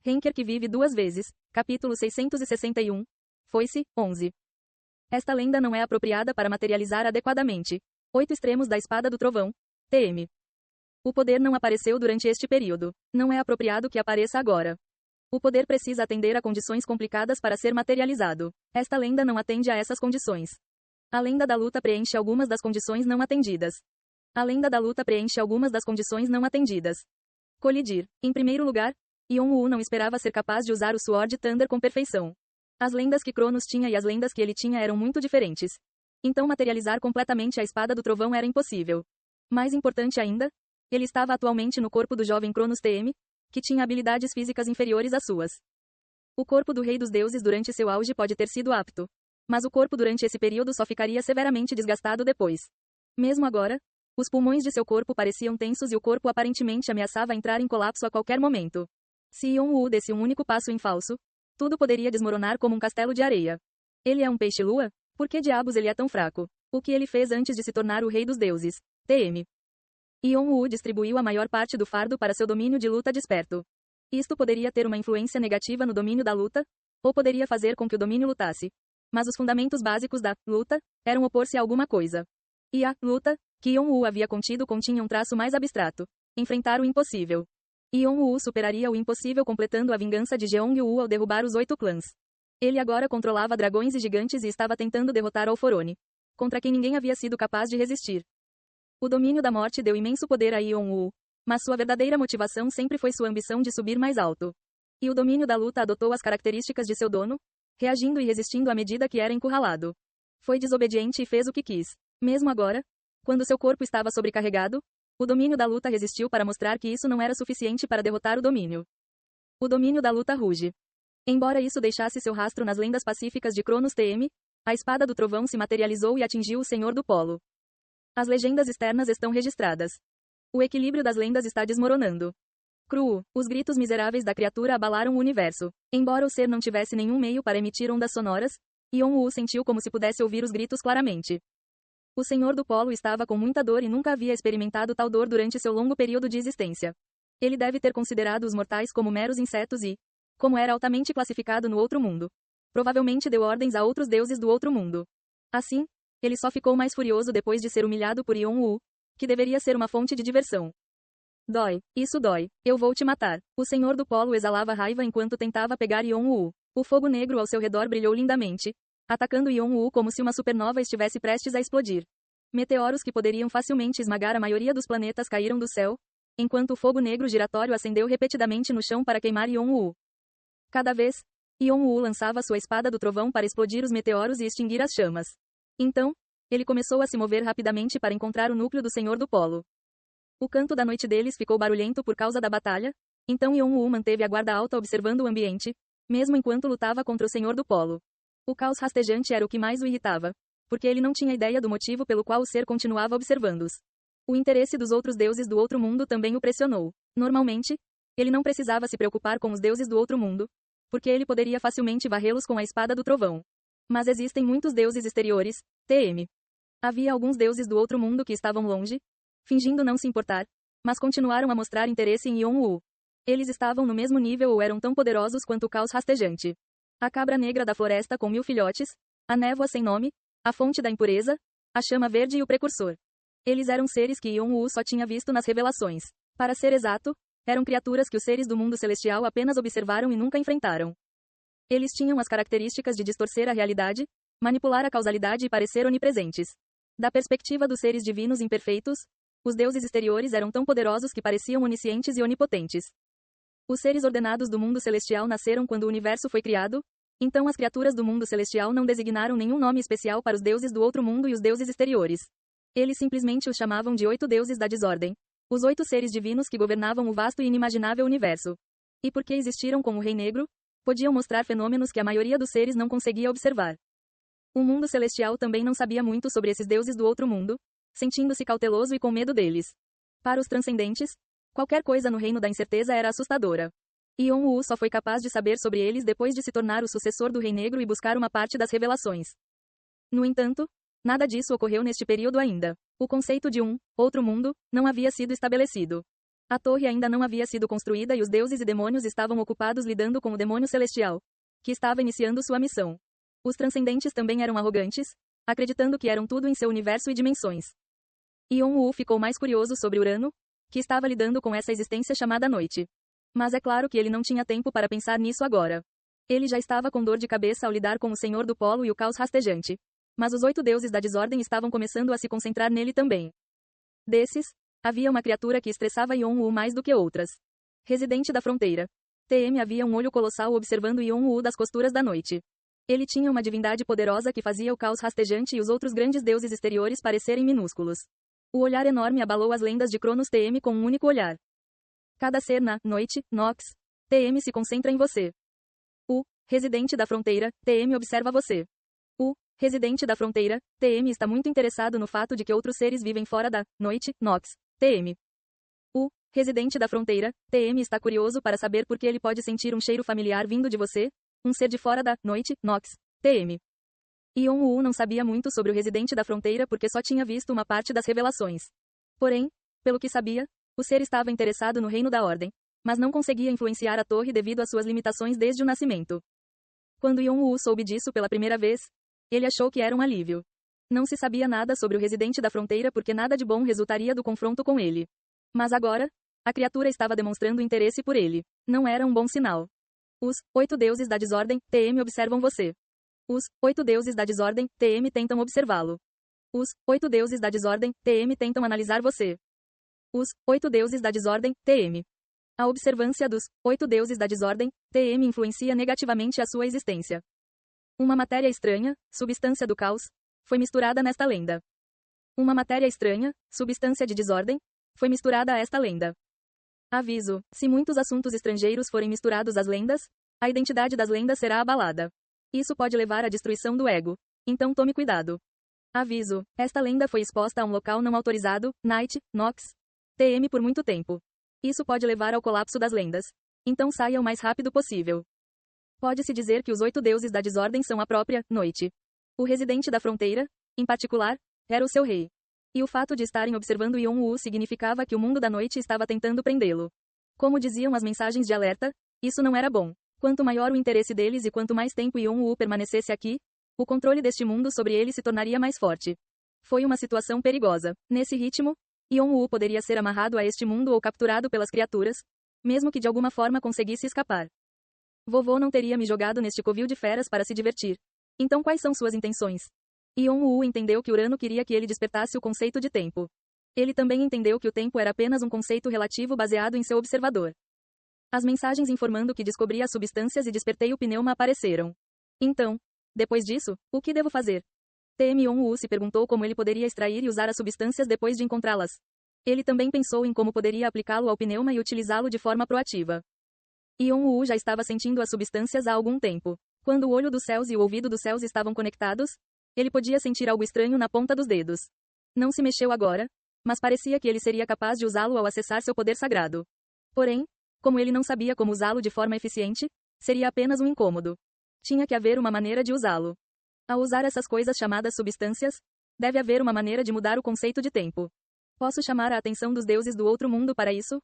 Henker que vive duas vezes. Capítulo 661. Foice, 11. Esta lenda não é apropriada para materializar adequadamente. 8 extremos da espada do trovão. TM. O poder não apareceu durante este período. Não é apropriado que apareça agora. O poder precisa atender a condições complicadas para ser materializado. Esta lenda não atende a essas condições. A lenda da luta preenche algumas das condições não atendidas. A lenda da luta preenche algumas das condições não atendidas. Colidir. Em primeiro lugar, Yon-Woo não esperava ser capaz de usar o Sword Thunder com perfeição. As lendas que Cronos tinha e as lendas que ele tinha eram muito diferentes. Então materializar completamente a espada do trovão era impossível. Mais importante ainda, ele estava atualmente no corpo do jovem Cronos TM, que tinha habilidades físicas inferiores às suas. O corpo do rei dos deuses durante seu auge pode ter sido apto. Mas o corpo durante esse período só ficaria severamente desgastado depois. Mesmo agora, os pulmões de seu corpo pareciam tensos e o corpo aparentemente ameaçava entrar em colapso a qualquer momento. Se Yon-Woo desse um único passo em falso, tudo poderia desmoronar como um castelo de areia. Ele é um peixe-lua? Por que diabos ele é tão fraco? O que ele fez antes de se tornar o rei dos deuses? TM. Yon-Woo distribuiu a maior parte do fardo para seu domínio de luta desperto. Isto poderia ter uma influência negativa no domínio da luta, ou poderia fazer com que o domínio lutasse. Mas os fundamentos básicos da luta eram opor-se a alguma coisa. E a luta que Yon-Woo havia contido continha um traço mais abstrato: enfrentar o impossível. Yon-Woo superaria o impossível completando a vingança de Jeong-Woo ao derrubar os 8 clãs. Ele agora controlava dragões e gigantes e estava tentando derrotar Alforone, contra quem ninguém havia sido capaz de resistir. O domínio da morte deu imenso poder a Yon-Woo, mas sua verdadeira motivação sempre foi sua ambição de subir mais alto. E o domínio da luta adotou as características de seu dono, reagindo e resistindo à medida que era encurralado. Foi desobediente e fez o que quis. Mesmo agora, quando seu corpo estava sobrecarregado, o domínio da luta resistiu para mostrar que isso não era suficiente para derrotar o domínio. O domínio da luta ruge. Embora isso deixasse seu rastro nas lendas pacíficas de Cronos TM, a espada do trovão se materializou e atingiu o Senhor do Polo. As legendas externas estão registradas. O equilíbrio das lendas está desmoronando. Cru, os gritos miseráveis da criatura abalaram o universo. Embora o ser não tivesse nenhum meio para emitir ondas sonoras, Yon-Woo sentiu como se pudesse ouvir os gritos claramente. O Senhor do Polo estava com muita dor e nunca havia experimentado tal dor durante seu longo período de existência. Ele deve ter considerado os mortais como meros insetos e, como era altamente classificado no outro mundo, provavelmente deu ordens a outros deuses do outro mundo. Assim, ele só ficou mais furioso depois de ser humilhado por Yon-Woo, que deveria ser uma fonte de diversão. Dói, isso dói, eu vou te matar. O Senhor do Polo exalava raiva enquanto tentava pegar Yon-Woo. O fogo negro ao seu redor brilhou lindamente, atacando Yon-Woo como se uma supernova estivesse prestes a explodir. Meteoros que poderiam facilmente esmagar a maioria dos planetas caíram do céu, enquanto o fogo negro giratório acendeu repetidamente no chão para queimar Yon-Woo. Cada vez, Yon-Woo lançava sua espada do trovão para explodir os meteoros e extinguir as chamas. Então, ele começou a se mover rapidamente para encontrar o núcleo do Senhor do Polo. O canto da noite deles ficou barulhento por causa da batalha, então Yon-Woo manteve a guarda alta observando o ambiente, mesmo enquanto lutava contra o Senhor do Polo. O caos rastejante era o que mais o irritava, porque ele não tinha ideia do motivo pelo qual o ser continuava observando-os. O interesse dos outros deuses do outro mundo também o pressionou. Normalmente, ele não precisava se preocupar com os deuses do outro mundo, porque ele poderia facilmente varrê-los com a espada do trovão. Mas existem muitos deuses exteriores, TM. Havia alguns deuses do outro mundo que estavam longe, fingindo não se importar, mas continuaram a mostrar interesse em Yon-Woo. Eles estavam no mesmo nível ou eram tão poderosos quanto o caos rastejante. A cabra negra da floresta com 1000 filhotes, a névoa sem nome, a fonte da impureza, a chama verde e o precursor. Eles eram seres que Yon-Woo só tinha visto nas revelações. Para ser exato, eram criaturas que os seres do mundo celestial apenas observaram e nunca enfrentaram. Eles tinham as características de distorcer a realidade, manipular a causalidade e parecer onipresentes. Da perspectiva dos seres divinos imperfeitos, os deuses exteriores eram tão poderosos que pareciam oniscientes e onipotentes. Os seres ordenados do mundo celestial nasceram quando o universo foi criado, então as criaturas do mundo celestial não designaram nenhum nome especial para os deuses do outro mundo e os deuses exteriores. Eles simplesmente os chamavam de 8 deuses da desordem, os 8 seres divinos que governavam o vasto e inimaginável universo. E porque existiram com o Rei Negro, podiam mostrar fenômenos que a maioria dos seres não conseguia observar. O mundo celestial também não sabia muito sobre esses deuses do outro mundo, sentindo-se cauteloso e com medo deles. Para os transcendentes, qualquer coisa no reino da incerteza era assustadora. Yon-Woo só foi capaz de saber sobre eles depois de se tornar o sucessor do Rei Negro e buscar uma parte das revelações. No entanto, nada disso ocorreu neste período ainda. O conceito de um outro mundo não havia sido estabelecido. A torre ainda não havia sido construída e os deuses e demônios estavam ocupados lidando com o demônio celestial, que estava iniciando sua missão. Os transcendentes também eram arrogantes, acreditando que eram tudo em seu universo e dimensões. Yon-Woo ficou mais curioso sobre Urano, que estava lidando com essa existência chamada noite. Mas é claro que ele não tinha tempo para pensar nisso agora. Ele já estava com dor de cabeça ao lidar com o Senhor do Polo e o caos rastejante. Mas os 8 deuses da desordem estavam começando a se concentrar nele também. Desses, havia uma criatura que estressava Yon-Woo mais do que outras. Residente da fronteira. TM havia um olho colossal observando Yon-Woo das costuras da noite. Ele tinha uma divindade poderosa que fazia o caos rastejante e os outros grandes deuses exteriores parecerem minúsculos. O olhar enorme abalou as lendas de Cronos TM com um único olhar. Cada ser na noite, Nox, TM se concentra em você. O residente da fronteira, TM observa você. O residente da fronteira, TM está muito interessado no fato de que outros seres vivem fora da noite, Nox, TM. O residente da fronteira, TM está curioso para saber por que ele pode sentir um cheiro familiar vindo de você, um ser de fora da noite, Nox, TM. Yon-Woo não sabia muito sobre o residente da fronteira porque só tinha visto uma parte das revelações. Porém, pelo que sabia, o ser estava interessado no reino da ordem, mas não conseguia influenciar a torre devido às suas limitações desde o nascimento. Quando Yon-Woo soube disso pela primeira vez, ele achou que era um alívio. Não se sabia nada sobre o residente da fronteira porque nada de bom resultaria do confronto com ele. Mas agora, a criatura estava demonstrando interesse por ele. Não era um bom sinal. Os 8 deuses da desordem, TM observam você. Os 8 deuses da desordem, TM tentam observá-lo. Os 8 deuses da desordem, TM tentam analisar você. Os 8 deuses da desordem, TM. A observância dos 8 deuses da desordem, TM influencia negativamente a sua existência. Uma matéria estranha, substância do caos, foi misturada nesta lenda. Uma matéria estranha, substância de desordem, foi misturada a esta lenda. Aviso: se muitos assuntos estrangeiros forem misturados às lendas, a identidade das lendas será abalada. Isso pode levar à destruição do ego. Então tome cuidado. Aviso: esta lenda foi exposta a um local não autorizado, Night, Nox, TM por muito tempo. Isso pode levar ao colapso das lendas. Então saia o mais rápido possível. Pode-se dizer que os 8 deuses da desordem são a própria noite. O residente da fronteira, em particular, era o seu rei. E o fato de estarem observando Yon-Woo significava que o mundo da noite estava tentando prendê-lo. Como diziam as mensagens de alerta, isso não era bom. Quanto maior o interesse deles e quanto mais tempo Yon-Woo permanecesse aqui, o controle deste mundo sobre ele se tornaria mais forte. Foi uma situação perigosa. Nesse ritmo, Yon-Woo poderia ser amarrado a este mundo ou capturado pelas criaturas, mesmo que de alguma forma conseguisse escapar. Vovô não teria me jogado neste covil de feras para se divertir. Então quais são suas intenções? Yon-Woo entendeu que Urano queria que ele despertasse o conceito de tempo. Ele também entendeu que o tempo era apenas um conceito relativo baseado em seu observador. As mensagens informando que descobri as substâncias e despertei o pneuma apareceram. Então, depois disso, o que devo fazer? TM Yon-Woo se perguntou como ele poderia extrair e usar as substâncias depois de encontrá-las. Ele também pensou em como poderia aplicá-lo ao pneuma e utilizá-lo de forma proativa. Yon-Woo já estava sentindo as substâncias há algum tempo. Quando o olho dos céus e o ouvido dos céus estavam conectados, ele podia sentir algo estranho na ponta dos dedos. Não se mexeu agora, mas parecia que ele seria capaz de usá-lo ao acessar seu poder sagrado. Porém, como ele não sabia como usá-lo de forma eficiente, seria apenas um incômodo. Tinha que haver uma maneira de usá-lo. Ao usar essas coisas chamadas substâncias, deve haver uma maneira de mudar o conceito de tempo. Posso chamar a atenção dos deuses do outro mundo para isso?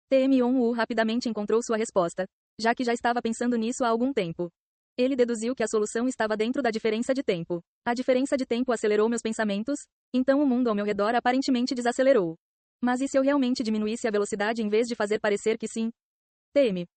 TM Yon-Woo rapidamente encontrou sua resposta, já que já estava pensando nisso há algum tempo. Ele deduziu que a solução estava dentro da diferença de tempo. A diferença de tempo acelerou meus pensamentos, então o mundo ao meu redor aparentemente desacelerou. Mas e se eu realmente diminuísse a velocidade em vez de fazer parecer que sim? TM.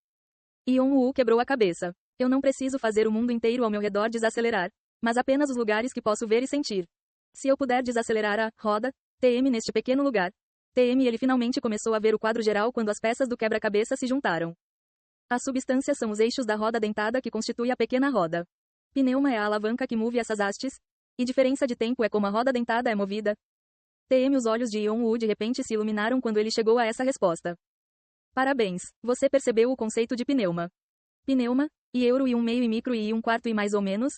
Yon-Woo quebrou a cabeça. Eu não preciso fazer o mundo inteiro ao meu redor desacelerar, mas apenas os lugares que posso ver e sentir. Se eu puder desacelerar a roda, TM neste pequeno lugar, TM ele finalmente começou a ver o quadro geral quando as peças do quebra-cabeça se juntaram. As substâncias são os eixos da roda dentada que constitui a pequena roda. Pneuma é a alavanca que move essas hastes, e diferença de tempo é como a roda dentada é movida. TM os olhos de Yon-Woo de repente se iluminaram quando ele chegou a essa resposta. Parabéns, você percebeu o conceito de pneuma. Pneuma, e euro e um meio e micro e um quarto e mais ou menos,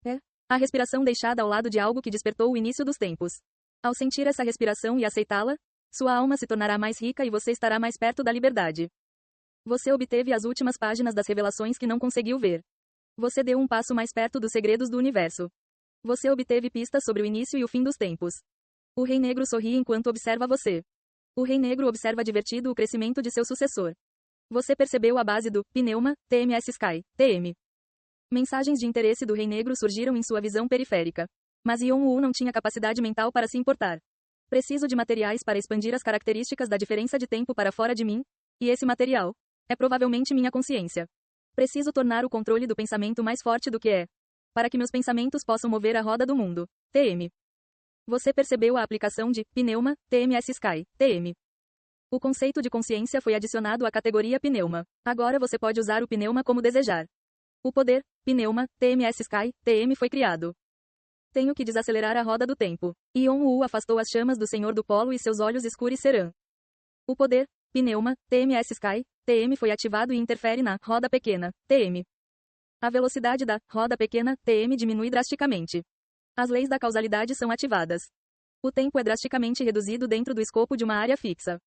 é a respiração deixada ao lado de algo que despertou o início dos tempos. Ao sentir essa respiração e aceitá-la, sua alma se tornará mais rica e você estará mais perto da liberdade. Você obteve as últimas páginas das revelações que não conseguiu ver. Você deu um passo mais perto dos segredos do universo. Você obteve pistas sobre o início e o fim dos tempos. O Rei Negro sorri enquanto observa você. O Rei Negro observa divertido o crescimento de seu sucessor. Você percebeu a base do pneuma, TMS Sky, TM. Mensagens de interesse do Rei Negro surgiram em sua visão periférica. Mas Yon-Woo não tinha capacidade mental para se importar. Preciso de materiais para expandir as características da diferença de tempo para fora de mim, e esse material é provavelmente minha consciência. Preciso tornar o controle do pensamento mais forte do que é, para que meus pensamentos possam mover a roda do mundo. TM. Você percebeu a aplicação de pneuma, TMS Sky, TM. O conceito de consciência foi adicionado à categoria pneuma. Agora você pode usar o pneuma como desejar. O poder, pneuma, TMS Sky, TM foi criado. Tenho que desacelerar a roda do tempo. Yon-Woo afastou as chamas do Senhor do Polo e seus olhos escurecerão. O poder, pneuma, TMS Sky, TM foi ativado e interfere na roda pequena, TM. A velocidade da roda pequena, TM diminui drasticamente. As leis da causalidade são ativadas. O tempo é drasticamente reduzido dentro do escopo de uma área fixa.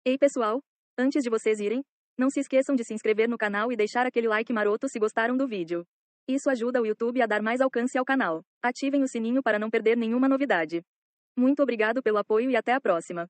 Ei pessoal, antes de vocês irem, não se esqueçam de se inscrever no canal e deixar aquele like maroto se gostaram do vídeo. Isso ajuda o YouTube a dar mais alcance ao canal. Ativem o sininho para não perder nenhuma novidade. Muito obrigado pelo apoio e até a próxima.